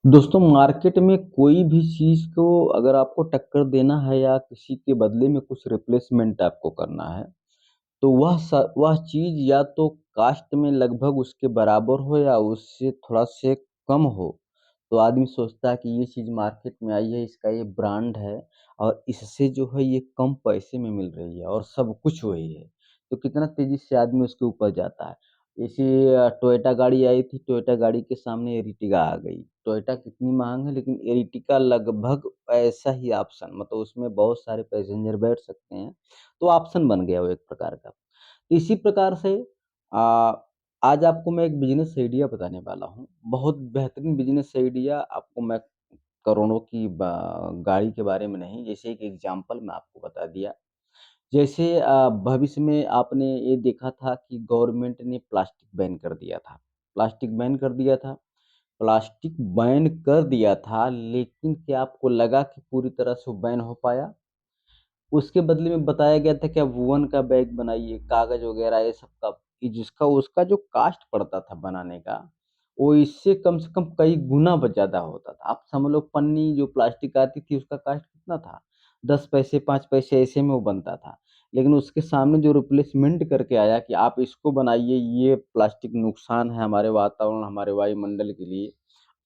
दोस्तों मार्केट में कोई भी चीज़ को अगर आपको टक्कर देना है या किसी के बदले में कुछ रिप्लेसमेंट आपको करना है, तो वह चीज़ या तो कॉस्ट में लगभग उसके बराबर हो या उससे थोड़ा से कम हो, तो आदमी सोचता है कि ये चीज़ मार्केट में आई है, इसका ये ब्रांड है और इससे जो है ये कम पैसे में मिल रही है और सब कुछ वही है। तो कितना तेज़ी से आदमी उसके ऊपर जाता है। जैसे टोयोटा गाड़ी आई थी, टोयोटा गाड़ी के सामने एर्टिगा आ गई। टोयोटा कितनी महँग है लेकिन एर्टिगा लगभग ऐसा ही ऑप्शन मतलब उसमें बहुत सारे पैसेंजर बैठ सकते हैं, तो ऑप्शन बन गया वो एक प्रकार का। इसी प्रकार से अ, आज आपको मैं एक बिज़नेस आइडिया बताने वाला हूँ। बहुत बेहतरीन बिज़नेस आइडिया आपको मैं करोड़ों की गाड़ी के बारे में नहीं, जैसे एक एग्ज़ाम्पल मैं आपको बता दिया। जैसे भविष्य में आपने ये देखा था कि गवर्नमेंट ने प्लास्टिक बैन कर दिया था। प्लास्टिक बैन कर दिया था। प्लास्टिक बैन कर दिया था, लेकिन क्या आपको लगा कि पूरी तरह से वो बैन हो पाया? उसके बदले में बताया गया था कि आप वूवन का बैग बनाइए, कागज़ वग़ैरह ये सब का कि जिसका उसका जो कॉस्ट पड़ता था बनाने का, वो इससे कम से कम कई गुना ज़्यादा होता था। आप समझ लो पन्नी जो प्लास्टिक आती थी उसका कॉस्ट कितना था? 10 पैसे, 5 पैसे ऐसे में वो बनता था। लेकिन उसके सामने जो रिप्लेसमेंट करके आया कि आप इसको बनाइए, ये प्लास्टिक नुकसान है हमारे वातावरण, हमारे वायुमंडल के लिए।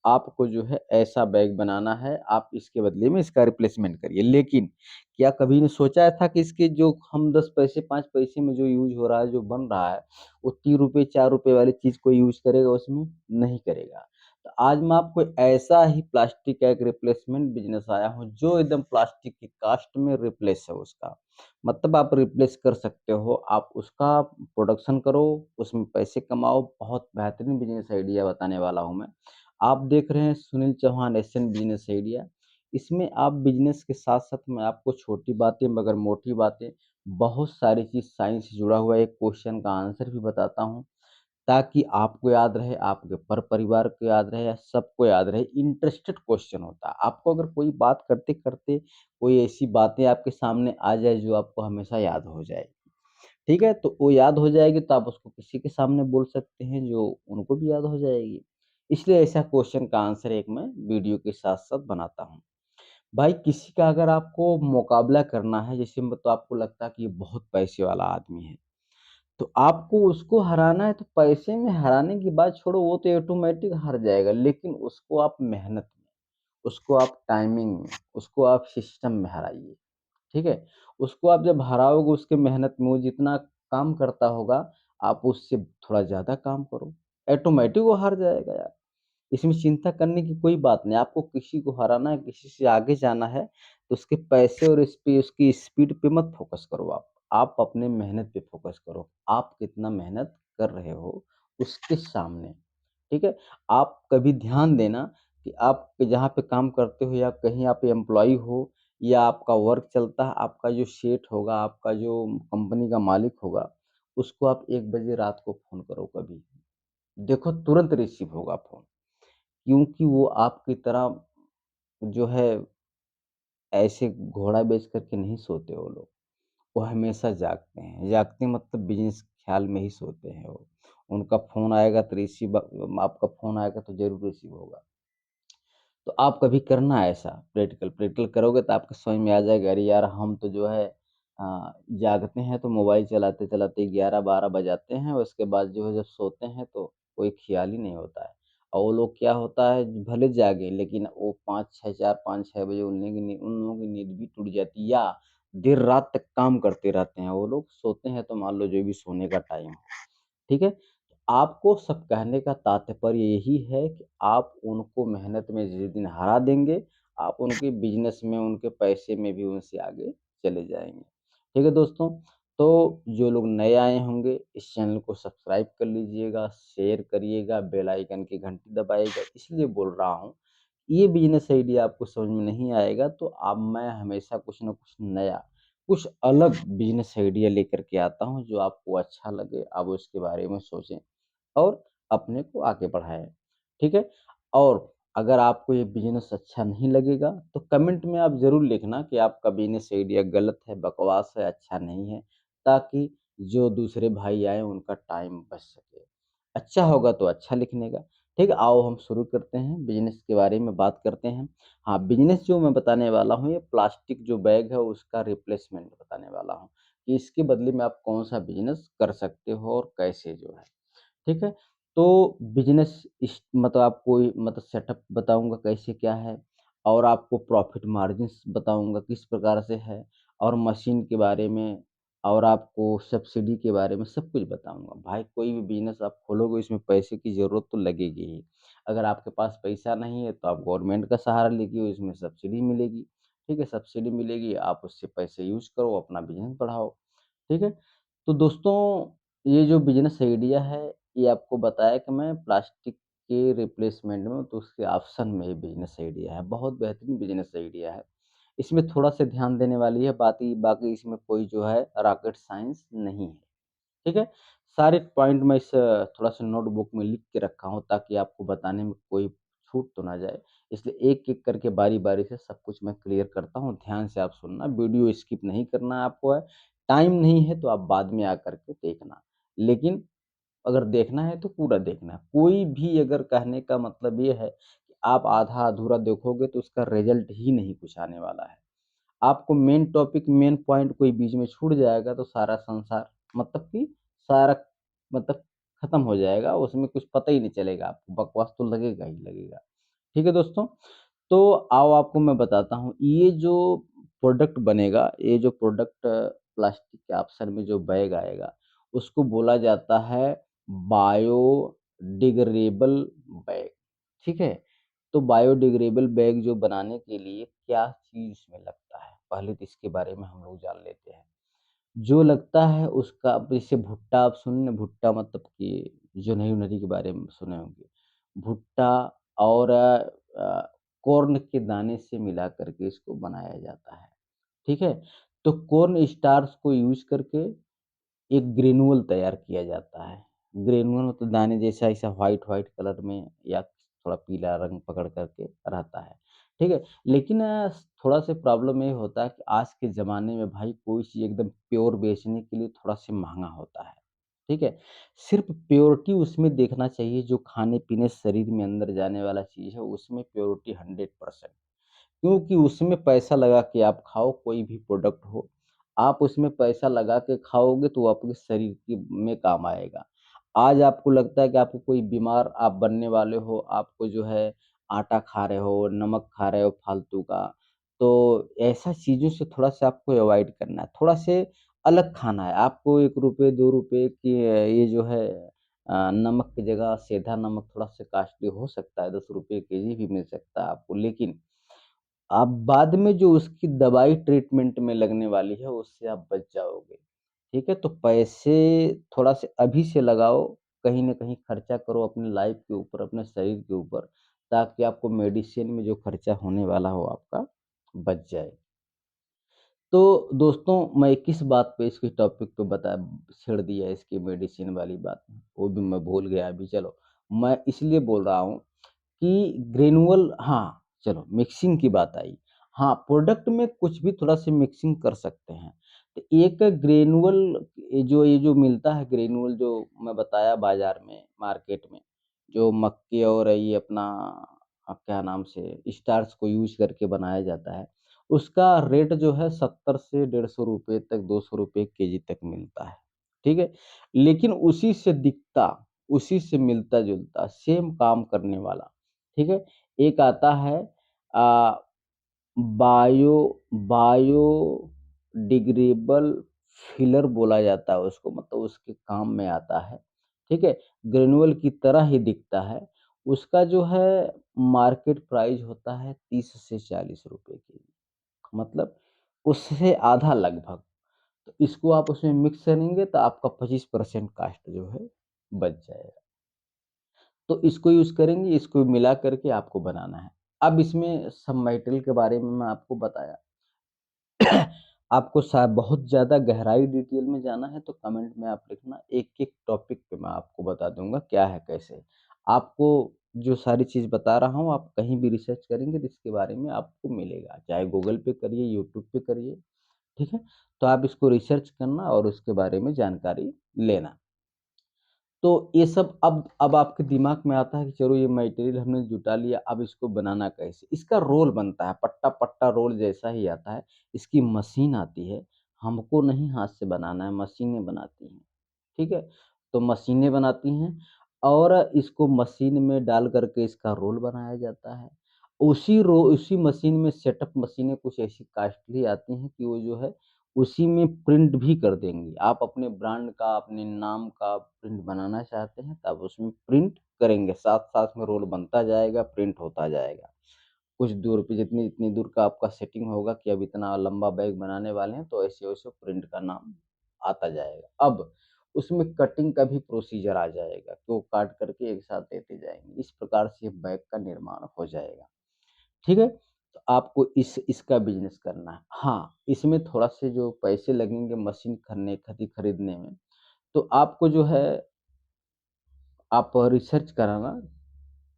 आपको जो है ऐसा बैग बनाना है, आप इसके बदले में इसका रिप्लेसमेंट करिए। लेकिन क्या कभी ने सोचा था कि इसके जो हम 10 पैसे, 5 पैसे में जो यूज़ हो रहा है, जो बन रहा है, वो ₹3 ₹4 वाली चीज़ कोई यूज़ करेगा उसमें? नहीं करेगा। तो आज मैं आपको ऐसा ही प्लास्टिक का एक रिप्लेसमेंट बिज़नेस आया हूँ, जो एकदम प्लास्टिक की कॉस्ट में रिप्लेस है उसका। मतलब आप रिप्लेस कर सकते हो, आप उसका प्रोडक्शन करो, उसमें पैसे कमाओ, बहुत बेहतरीन बिज़नेस आइडिया बताने वाला हूँ मैं। आप देख रहे हैं Sunil Chauhan Asian business idea. इसमें आप बिज़नेस के साथ-साथ मैं आपको छोटी बातें मगर मोटी बातें, बहुत सारी चीज़ साइंस से जुड़ा हुआ एक क्वेश्चन का आंसर भी बताता हूँ, ताकि आपको याद रहे, आपके परिवार को याद रहे या सबको याद रहे। इंटरेस्टेड क्वेश्चन होता है। आपको अगर कोई बात करते-करते कोई ऐसी बातें आपके सामने आ जाए जो आपको हमेशा याद हो जाए, ठीक है? तो वो याद हो जाएगी तो आप उसको किसी के सामने बोल सकते हैं जो उनको भी याद हो जाएगी। इसलिए ऐसा क्वेश्चन का आंसर एक मैं वीडियो के साथ-साथ बनाता हूँ। भाई किसी का अगर आपको मुकाबला करना है जैसे तो आपको लगता है कि ये बहुत पैसे वाला आदमी है, तो आपको उसको हराना है तो पैसे में हराने की बात छोड़ो वो तो ऑटोमैटिक हार जाएगा, लेकिन उसको आप मेहनत में, उसको आप टाइमिंग में, उसको आप सिस्टम में हराइए। ठीक है? उसको आप जब हराओगे उसके मेहनत में वो जितना काम करता होगा, आप उससे थोड़ा ज़्यादा काम करो, ऑटोमैटिक वो हार जाएगा यार। इसमें चिंता करने की कोई बात नहीं, आपको किसी को हराना है, किसी से आगे जाना है, तो उसके पैसे और इस पे उसकी स्पीड पे मत फ़ोकस करो आप। आप अपने मेहनत पे फ़ोकस करो। आप कितना मेहनत कर रहे हो उसके सामने, ठीक है? आप कभी ध्यान देना कि आप जहाँ पे काम करते हो या कहीं आप एम्प्लॉयी हो या आपका वर्क चलता है, आपका जो सेठ होगा, आपका जो कंपनी का मालिक होगा, उसको आप 1 बजे रात को फ़ोन करो कभी। देखो तुरंत रिसीव होगा फ़ोन। क्योंकि वो आपकी तरह जो है ऐसे घोड़ा बेच कर के नहीं सोते वो लोग, वो हमेशा जागते हैं। जागते मतलब बिज़नेस के ख़्याल में ही सोते हैं वो। उनका फ़ोन आएगा तो आपका फ़ोन आएगा तो ज़रूर रिसीव होगा। तो आप कभी करना ऐसा प्रैक्टिकल, प्रैक्टिकल करोगे तो आपको समझ में आ जाएगा अरे यार हम तो जो है जागते हैं तो मोबाइल चलाते-चलाते 11-12 बजाते हैं, उसके बाद जो है जब सोते हैं तो कोई ख़्याल ही नहीं होता है। और वो लोग क्या होता है भले जागे लेकिन वो 5-6 4-5-6 बजे उन लोगों की नींद भी टूट जाती है या देर रात तक काम करते रहते हैं वो लोग, सोते हैं तो मान लो जो भी सोने का टाइम हो, ठीक है? आपको सब कहने का तात्पर्य यही है कि आप उनको मेहनत में जिस दिन हरा देंगे, आप उनके बिज़नेस में, उनके पैसे में भी उनसे आगे चले जाएँगे। ठीक है दोस्तों? तो जो लोग नए आए होंगे, इस चैनल को सब्सक्राइब कर लीजिएगा, शेयर करिएगा, बेल आइकन की घंटी दबाइएगा। इसलिए बोल रहा हूँ, ये बिज़नेस आइडिया आपको समझ में नहीं आएगा तो अब मैं हमेशा कुछ न कुछ नया, कुछ अलग बिज़नेस आइडिया लेकर के आता हूँ, जो आपको अच्छा लगे, आप उसके बारे में सोचें। और अपने को आगे बढ़ाएँ, ठीक है? और अगर आपको ये बिज़नेस अच्छा नहीं लगेगा, तो कमेंट में आप ज़रूर लिखना कि आपका बिज़नेस आइडिया गलत है, बकवास है, अच्छा नहीं है, ताकि जो दूसरे भाई आएँ, उनका टाइम बच सके। अच्छा होगा तो अच्छा लिखने का, ठीक है, आओ हम शुरू करते हैं, बिज़नेस के बारे में बात करते हैं। हाँ, बिज़नेस जो मैं बताने वाला हूँ, ये प्लास्टिक जो बैग है उसका रिप्लेसमेंट बताने वाला हूँ, कि इसके बदले में आप कौन-सा बिज़नेस कर सकते हो और कैसे जो है। ठीक है? तो बिज़नेस इस मतलब आपको मतलब सेटअप बताऊँगा कैसे क्या है, और आपको प्रॉफ़िट मार्जिन्स बताऊँगा किस प्रकार से है, और मशीन के बारे में, और आपको सब्सिडी के बारे में सब कुछ बताऊँगा। भाई कोई भी बिज़नेस आप खोलोगे इसमें पैसे की ज़रूरत तो लगेगी ही। अगर आपके पास पैसा नहीं है तो आप गवर्नमेंट का सहारा लीजिए, इसमें सब्सिडी मिलेगी। ठीक है? सब्सिडी मिलेगी, आप उससे पैसे यूज़ करो, अपना बिज़नेस बढ़ाओ। ठीक है? तो दोस्तों, ये जो बिज़नेस आइडिया है, ये आपको बताया कि मैं प्लास्टिक के रिप्लेसमेंट में, तो उसके ऑप्शन में ये बिज़नेस आइडिया है, बहुत बेहतरीन बिज़नेस आइडिया है। इसमें थोड़ा-सा ध्यान देने वाली है, बाकी बाकी इसमें कोई जो है रॉकेट साइंस नहीं है। ठीक है? सारे पॉइंट मैं इस थोड़ा-सा नोटबुक में लिख के रखा हूँ ताकि आपको बताने में कोई छूट तो ना जाए। इसलिए एक-एक करके बारी-बारी से सब कुछ मैं क्लियर करता हूँ, ध्यान से आप सुनना, वीडियो स्किप नहीं करना है आपको है। टाइम नहीं है तो आप बाद में आकर के देखना। लेकिन अगर देखना है तो पूरा देखना है। कोई भी अगर कहने का मतलब ये है कि आप आधा-अधूरा देखोगे तो उसका रिज़ल्ट ही नहीं कुछ आने वाला है। आपको मेन टॉपिक, मेन पॉइंट कोई बीच में छूट जाएगा तो सारा संसार, मतलब कि सारा, मतलब खत्म हो जाएगा, उसमें कुछ पता ही नहीं चलेगा आपको, बकवास तो लगेगा ही लगेगा। ठीक है दोस्तों? तो आओ आपको मैं बताता हूँ, ये जो प्रोडक्ट बनेगा, ये जो प्रोडक्ट प्लास्टिक के ऑप्शन में जो बैग आएगा, उसको बोला जाता है बायोडिग्रेडेबल बैग, ठीक है? तो बायोडिग्रेडेबल बैग जो बनाने के लिए क्या चीज़ इसमें लगता है, पहले तो इसके बारे में हम लोग जान लेते हैं। जो लगता है उसका, अब जैसे भुट्टा आप सुने, भुट्टा मतलब कि जोन्हरी-वोन्हरी के बारे में सुने होंगे। भुट्टा और कॉर्न के दाने से मिला करके इसको बनाया जाता है, ठीक है? तो कॉर्न स्टार्च को यूज़ करके एक ग्रेन्युल तैयार किया जाता है। ग्रेन्युल मतलब दाने जैसा ऐसा व्हाइट-व्हाइट कलर में या थोड़ा पीला रंग पकड़ कर के रहता है, ठीक है? लेकिन थोड़ा-सा प्रॉब्लम ये होता है कि आज के ज़माने में भाई कोई चीज़ एकदम प्योर बेचने के लिए थोड़ा-सा महँगा होता है, ठीक है? सिर्फ़ प्योरिटी उसमें देखना चाहिए, जो खाने-पीने शरीर में अंदर जाने वाला चीज़ है उसमें प्योरिटी 100%, क्योंकि उसमें पैसा लगा के आप खाओ कोई भी प्रोडक्ट हो, आप उसमें पैसा लगा के खाओगे तो वो आपके शरीर की में काम आएगा। आज आपको लगता है कि आपको कोई बीमार आप बनने वाले हो, आपको जो है आटा खा रहे हो, नमक खा रहे हो फालतू का, तो ऐसा चीज़ों से थोड़ा-सा आपको अवॉइड करना है, थोड़ा से अलग खाना है। आपको ₹1 ₹2 की ये जो है नमक की जगह सेंधा नमक थोड़ा-सा कॉस्टली हो सकता है, ₹10 केजी भी मिल सकता है आपको, लेकिन आप बाद में जो उसकी दवाई ट्रीटमेंट में लगने वाली है, उससे आप बच जाओगे, ठीक है? तो पैसे थोड़ा-से अभी से लगाओ, कहीं न कहीं खर्चा करो अपनी लाइफ़ के ऊपर, अपने शरीर के ऊपर, ताकि आपको मेडिसिन में जो खर्चा होने वाला हो आपका, बच जाए। तो दोस्तों, मैं किस बात पे इसके टॉपिक पे छेड़ दिया इसकी मेडिसिन वाली बात, वो भी मैं भूल गया अभी, चलो। मैं इसलिए बोल रहा हूँ कि ग्रेनुअल, हाँ, चलो मिक्सिंग की बात आई। हाँ, प्रोडक्ट में कुछ भी थोड़ा-सा मिक्सिंग कर सकते हैं। तो एक ग्रेनुअल, ये जो मिलता है ग्रेनुअल, जो मैं बताया बाज़ार में, मार्केट में, जो मक्के और ये अपना क्या नाम से स्टार्च को यूज़ करके बनाया जाता है, उसका रेट जो है 70 से ₹150 तक, ₹200 केजी तक मिलता है, ठीक है? लेकिन उसी से दिखता, उसी से मिलता-जुलता सेम काम करने वाला, ठीक है? एक आता है अ, बायो बायोडिग्रेडेबल फिलर बोला जाता है उसको, मतलब उसके काम में आता है, ठीक है? ग्रेन्युल की तरह ही दिखता है। उसका जो है मार्केट प्राइस होता है 30 से ₹40 केजी, मतलब उससे आधा लगभग। तो इसको आप उसमें मिक्स करेंगे तो आपका 25% कॉस्ट जो है बच जाएगा। तो इसको यूज़ करेंगे, इसको मिला करके आपको बनाना है। अब इसमें सब मटेरियल के बारे में मैं आपको बताया। आपको बहुत ज़्यादा गहराई डिटेल में जाना है तो कमेंट में आप लिखना, एक-एक टॉपिक पे मैं आपको बता दूँगा क्या है, कैसे है। आपको जो सारी चीज़ बता रहा हूँ, आप कहीं भी रिसर्च करेंगे तो इसके बारे में आपको मिलेगा, चाहे गूगल पे करिए, यूट्यूब पे करिए, ठीक है? तो आप इसको रिसर्च करना और उसके बारे में जानकारी लेना। तो ये सब अब आपके दिमाग में आता है कि चलो ये मटेरियल हमने जुटा लिया, अब इसको बनाना कैसे? इसका रोल बनता है, पट्टा-पट्टा रोल जैसा ही आता है। इसकी मशीन आती है, हमको नहीं हाथ से बनाना है, मशीनें बनाती हैं, ठीक है? तो मशीनें बनाती हैं और इसको मशीन में डाल कर के इसका रोल बनाया जाता है। उसी मशीन में सेटअप मशीनें कुछ ऐसी कॉस्टली आती हैं कि वो जो है उसी में प्रिंट भी कर देंगी। आप अपने ब्रांड का, अपने नाम का प्रिंट बनाना चाहते हैं, तब उसमें प्रिंट करेंगे, साथ-साथ में रोल बनता जाएगा, प्रिंट होता जाएगा। कुछ दूर पे जितनी दूर का आपका सेटिंग होगा कि अब इतना लंबा बैग बनाने वाले हैं, तो ऐसे-वैसे प्रिंट का नाम आता जाएगा। अब उसमें कटिंग का भी प्रोसीजर आ जाएगा, तो काट करके एक साथ देते जाएँगे। इस प्रकार से बैग का निर्माण हो जाएगा। ठीक है? तो आपको इसका बिज़नेस करना है। हाँ, इसमें थोड़ा-से जो पैसे लगेंगे मशीन खरीदने में, तो आपको जो है आप रिसर्च कराना,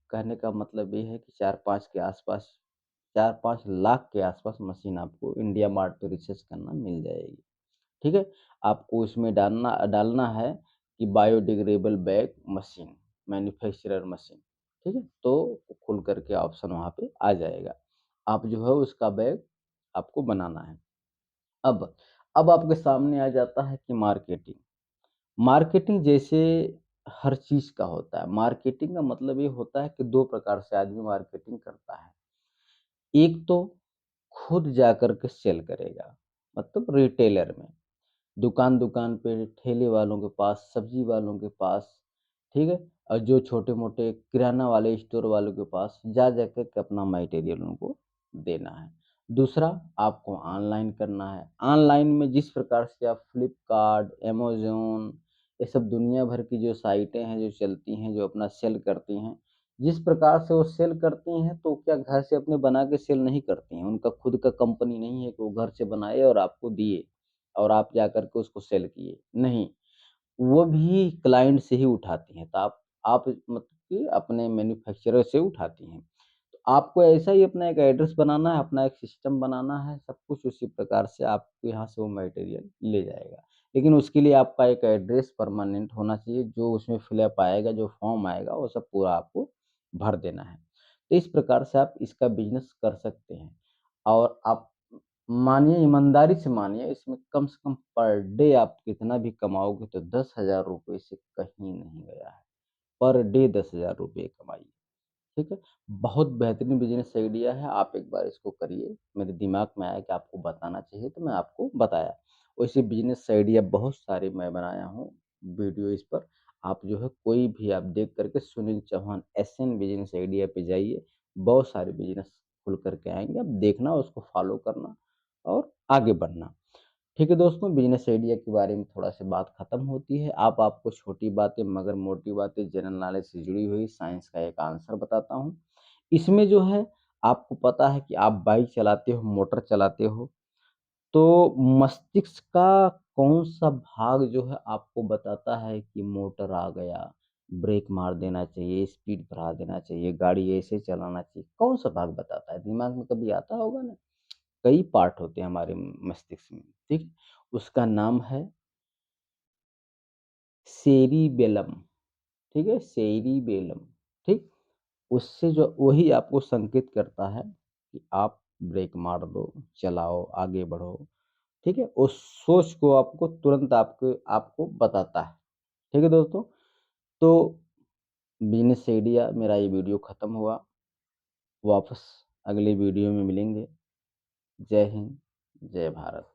कहने का मतलब ये है कि 4-5 के आस-पास 4-5 लाख के आस-पास मशीन आपको इंडिया मार्ट पे रिसर्च करना मिल जाएगी। ठीक है? आपको इसमें डालना डालना है कि biodegradable bag machine, manufacturer machine, ठीक है? तो खुल कर के ऑप्शन वहाँ पे आ जाएगा। आप जो है उसका बैग आपको बनाना है। अब अब आपके सामने आ जाता है कि मार्केटिंग। मार्केटिंग जैसे हर चीज़ का होता है। मार्केटिंग का मतलब ये होता है कि 2 प्रकार से आदमी मार्केटिंग करता है। एक तो खुद जाकर के सेल करेगा, मतलब रिटेलर में। दुकान-दुकान पे, ठेले वालों के पास, सब्ज़ी वालों के पास, ठीक है? और जो छोटे-मोटे किराना वाले स्टोर वालों के पास जा कर के अपना मटेरियल उनको देना है। दूसरा, आपको ऑनलाइन करना है। ऑनलाइन में जिस प्रकार से आप फ्लिपकार्ट, अमेज़न ये सब दुनिया भर की जो साइटें हैं, जो चलती हैं, जो अपना सेल करती हैं, जिस प्रकार से वो सेल करती हैं, तो क्या घर से अपने बना के सेल नहीं करती हैं। उनका खुद का कंपनी नहीं है कि वो घर से बनाए और आपको दिए। और आप जाकर के उसको सेल किए, नहीं, वो भी क्लाइंट से ही उठाती हैं, तो आप मतलब कि अपने मैन्युफैक्चरर से उठाती हैं। तो आपको ऐसा ही अपना एक एड्रेस बनाना है, अपना एक सिस्टम बनाना है, सब कुछ उसी प्रकार से आपको यहाँ से वो मटेरियल ले जाएगा। लेकिन उसके लिए आपका एक एड्रेस परमानेंट होना चाहिए, जो उसमें फ़िलअप आएगा, जो फॉर्म आएगा, वो सब पूरा आपको भर देना है। तो इस प्रकार से आप इसका बिज़नेस कर सकते हैं और आप मानिए, ईमानदारी से मानिए, इसमें कम से कम पर डे आप कितना भी कमाओगे तो 10,000 रुपए से कहीं नहीं गया है। पर डे 10,000 रुपए कमाइए, ठीक है? बहुत बेहतरीन बिज़नेस आइडिया है, आप एक बार इसको करिए। मेरे दिमाग में आया कि आपको बताना चाहिए तो मैं आपको बताया। वैसे बिज़नेस आइडिया बहुत सारे मैं बनाया हूँ, वीडियो इस पर। आप जो है कोई भी आप देख कर के Sunil Chauhan Asian business idea पे जाइए, बहुत सारे बिज़नेस खुल कर के आएँगे, आप देखना उसको फ़ॉलो करना और आगे बढ़ना। ठीक है दोस्तों, बिज़नेस आइडिया के बारे में थोड़ा-सा बात खत्म होती है। अब आपको छोटी बातें मगर मोटी बातें जनरल नॉलेज से जुड़ी हुई साइंस का एक आंसर बताता हूँ। इसमें जो है आपको पता है कि आप बाइक चलाते हो, मोटर चलाते हो, तो मस्तिष्क का कौन-सा भाग जो है आपको बताता है कि मोटर आ गया, ब्रेक मार देना चाहिए, स्पीड बढ़ा देना चाहिए, गाड़ी ऐसे चलाना चाहिए, कौन-सा भाग बताता है? दिमाग में कभी आता होगा ना? कई पार्ट होते हैं हमारे मस्तिष्क में, ठीक है? उसका नाम है सेरिबेलम, ठीक है? सेरिबेलम, ठीक? उससे जो वही आपको संकेत करता है कि आप ब्रेक मार दो, चलाओ, आगे बढ़ो, ठीक है? उस सोच को आपको तुरंत आपको आपको बताता है, ठीक है दोस्तों? तो बिज़नेस आइडिया मेरा ये वीडियो खत्म हुआ, वापस अगले वीडियो में मिलेंगे। जय हिंद, जय भारत।